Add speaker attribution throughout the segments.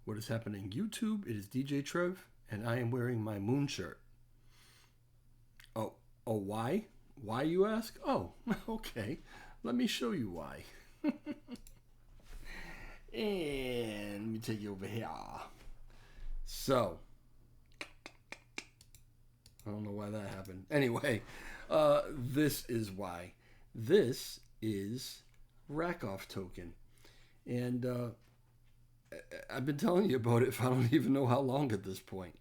Speaker 1: What is happening YouTube? It is DJ Trev, and I am wearing my moon shirt. Oh, why? Why, you ask? Oh, okay. Let me show you why. And let me take you over here. So, I don't know why that happened. Anyway, this is why. This is Rackoff token. And I've been telling you about it for I don't even know how long at this point.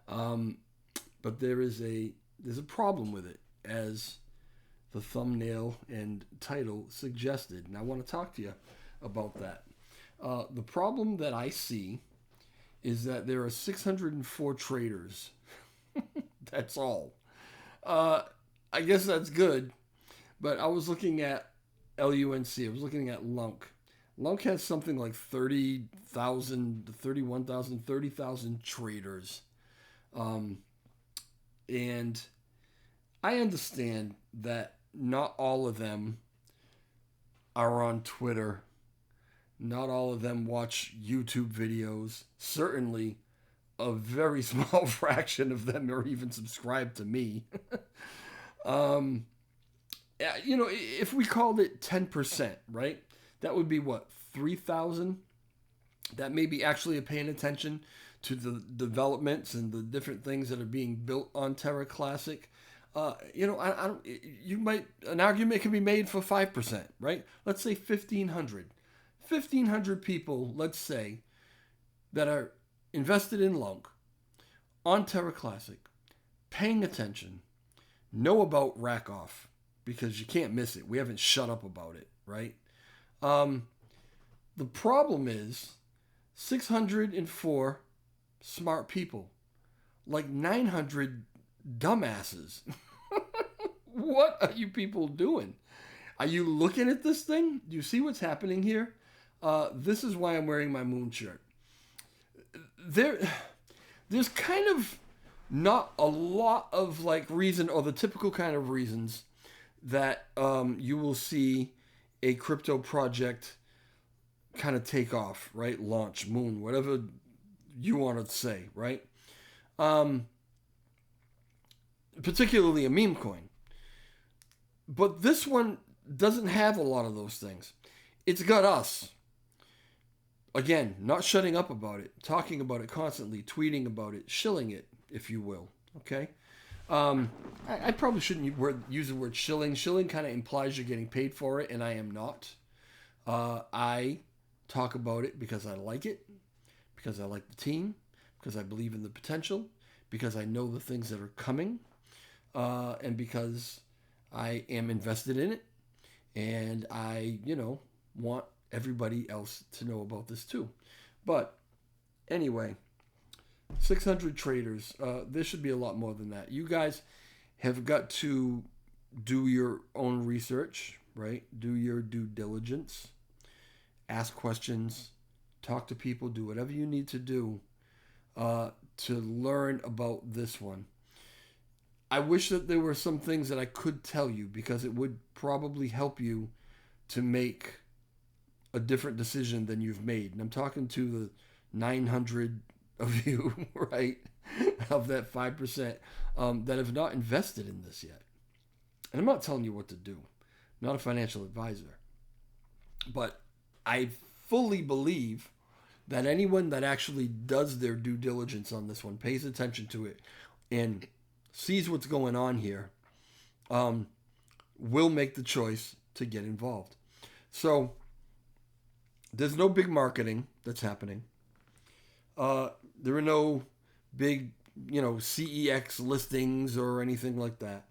Speaker 1: But there's a problem with it, as the thumbnail and title suggested. And I want to talk to you about that. The problem that I see is that there are 604 traders. That's all. I guess that's good. But I was looking at LUNC. I was looking at Lunk. Lunk has something like 30,000 to 31,000, 30,000 traders. And I understand that not all of them are on Twitter. Not all of them watch YouTube videos. Certainly, a very small fraction of them are even subscribed to me. If we called it 10%, right? That would be what, 3,000? That may be actually paying attention to the developments and the different things that are being built on Terra Classic. An argument can be made for 5%, right? Let's say 1,500. 1,500 people, let's say, that are invested in Lunk, on Terra Classic, paying attention, know about Rackoff, because you can't miss it. We haven't shut up about it, right? The problem is 604 smart people, like 900 dumbasses. What are you people doing? Are you looking at this thing? Do you see what's happening here? This is why I'm wearing my moon shirt. There's kind of not a lot of reason, or the typical kind of reasons that you will see a crypto project kind of take off, right? Launch, moon, whatever you want to say, right? Particularly a meme coin. But this one doesn't have a lot of those things. It's got us. Again, not shutting up about it, talking about it constantly, tweeting about it, shilling it, if you will. Okay? I probably shouldn't use the word shilling. Shilling kind of implies you're getting paid for it, and I am not. I talk about it because I like it, because I like the team, because I believe in the potential, because I know the things that are coming, and because I am invested in it, and I, want everybody else to know about this too. But anyway, 600 traders. There should be a lot more than that. You guys have got to do your own research, right? Do your due diligence. Ask questions. Talk to people. Do whatever you need to do to learn about this one. I wish that there were some things that I could tell you, because it would probably help you to make a different decision than you've made. And I'm talking to the 900 of you, right, of that 5% that have not invested in this yet. And I'm not telling you what to do. I'm not a financial advisor. But I fully believe that anyone that actually does their due diligence on this one, pays attention to it, and sees what's going on here, will make the choice to get involved. So there's no big marketing that's happening. There are no big, CEX listings or anything like that.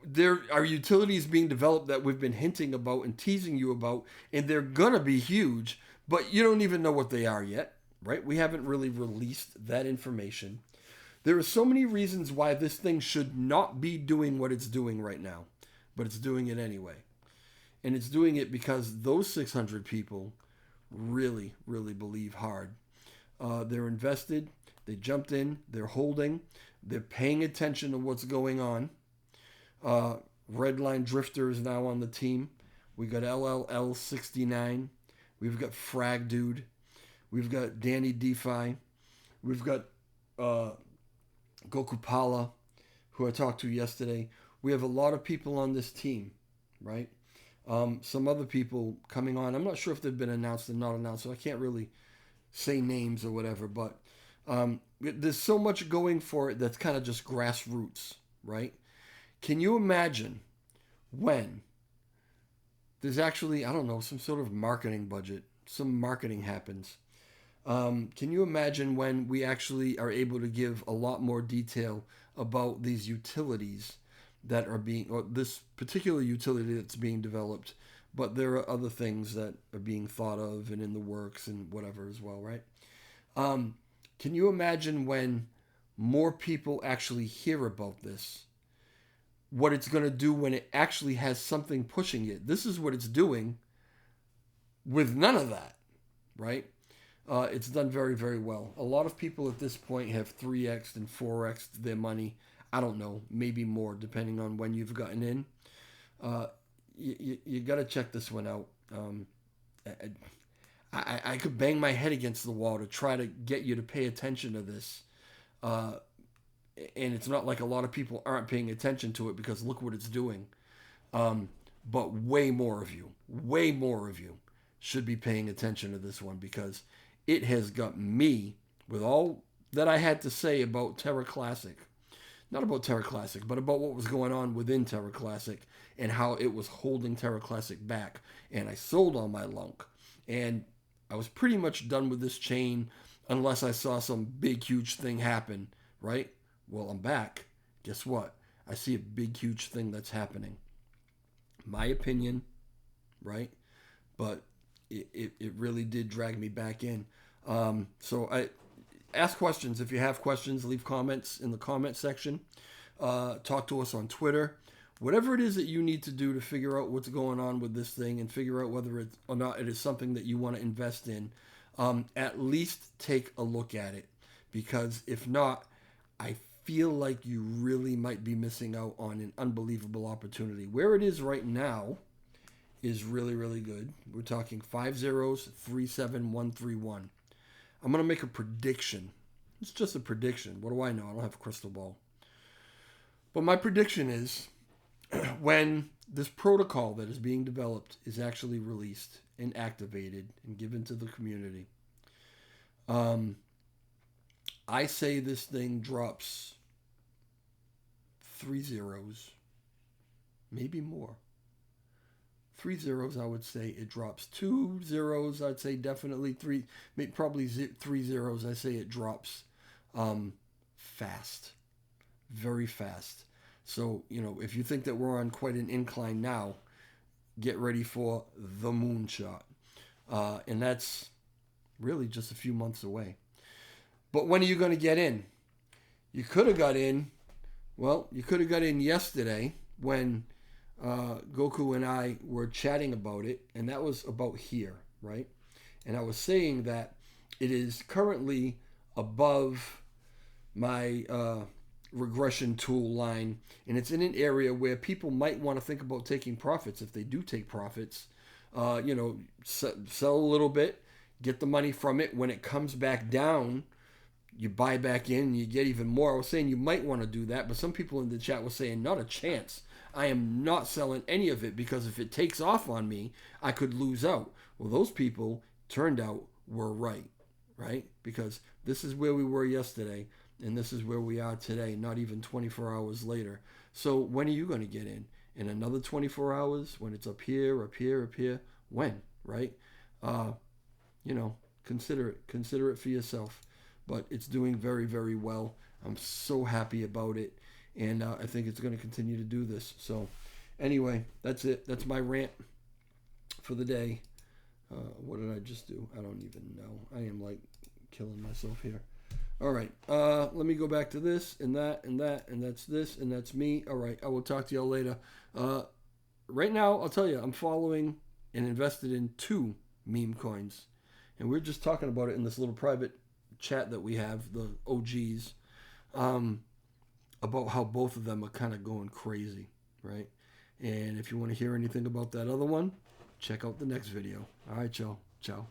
Speaker 1: There are utilities being developed that we've been hinting about and teasing you about, and they're going to be huge, but you don't even know what they are yet, right? We haven't really released that information. There are so many reasons why this thing should not be doing what it's doing right now, but it's doing it anyway. And it's doing it because those 600 people really, really believe hard. They're invested. They jumped in. They're holding. They're paying attention to what's going on. Redline Drifter is now on the team We got LLL69. We've got Frag Dude. We've got Danny DeFi. We've got Goku Pala, who I talked to yesterday. We have a lot of people on this team, right? Some other people coming on. I'm not sure if they've been announced or not announced, so I can't really say names or whatever. But there's so much going for it that's kind of just grassroots, right? Can you imagine when there's actually, I don't know, some sort of marketing budget, some marketing happens? Can you imagine when we actually are able to give a lot more detail about these utilities that are being, or this particular utility that's being developed, but there are other things that are being thought of and in the works and whatever as well, right? Can you imagine when more people actually hear about this, what it's going to do when it actually has something pushing it? This is what it's doing with none of that, right? It's done very, very well. A lot of people at this point have 3x and 4x their money. I don't know, maybe more, depending on when you've gotten in. You got to check this one out. I could bang my head against the wall to try to get you to pay attention to this. And it's not like a lot of people aren't paying attention to it because look what it's doing. But way more of you should be paying attention to this one because it has got me with all that I had to say about Terra Classic. Not about Terra Classic, but about what was going on within Terra Classic and how it was holding Terra Classic back. And I sold all my lunk. And I was pretty much done with this chain unless I saw some big, huge thing happen, right? Well, I'm back. Guess what? I see a big, huge thing that's happening. My opinion, right? But it really did drag me back in. So I ask questions. If you have questions, leave comments in the comment section. Talk to us on Twitter. Whatever it is that you need to do to figure out what's going on with this thing and figure out whether it or not it is something that you want to invest in, at least take a look at it. Because if not, I feel like you really might be missing out on an unbelievable opportunity. Where it is right now is really, really good. We're talking 5-0-3-7-1-3-1. I'm going to make a prediction. It's just a prediction. What do I know? I don't have a crystal ball. But my prediction is when this protocol that is being developed is actually released and activated and given to the community, I say this thing drops 3 zeros, maybe more. 3 zeros, I would say it drops. 2 zeros, I'd say definitely 3, probably 3 zeros. I say it drops fast, very fast. So, if you think that we're on quite an incline now, get ready for the moonshot. And that's really just a few months away. But when are you going to get in? You could have got in, yesterday when Goku and I were chatting about it, and that was about here, right? And I was saying that it is currently above my regression tool line, and it's in an area where people might want to think about taking profits. If they do take profits, sell a little bit, get the money from it. When it comes back down, you buy back in and you get even more. I was saying you might want to do that, but some people in the chat were saying not a chance. I am not selling any of it because if it takes off on me, I could lose out. Well, those people turned out were right? Because this is where we were yesterday and this is where we are today, not even 24 hours later. So when are you going to get in? In another 24 hours? When it's up here? When, right? Consider it. Consider it for yourself. But it's doing very, very well. I'm so happy about it. And I think it's going to continue to do this. So anyway, that's it. That's my rant for the day. What did I just do? I don't even know. I am like killing myself here. All right. Let me go back to this and that and that. And that's this and that's me. All right. I will talk to y'all later. Right now, I'll tell you, I'm following and invested in 2 meme coins. And we're just talking about it in this little private chat that we have, the OGs, about how both of them are kind of going crazy, right? And if you want to hear anything about that other one, check out the next video. All right, y'all. Ciao.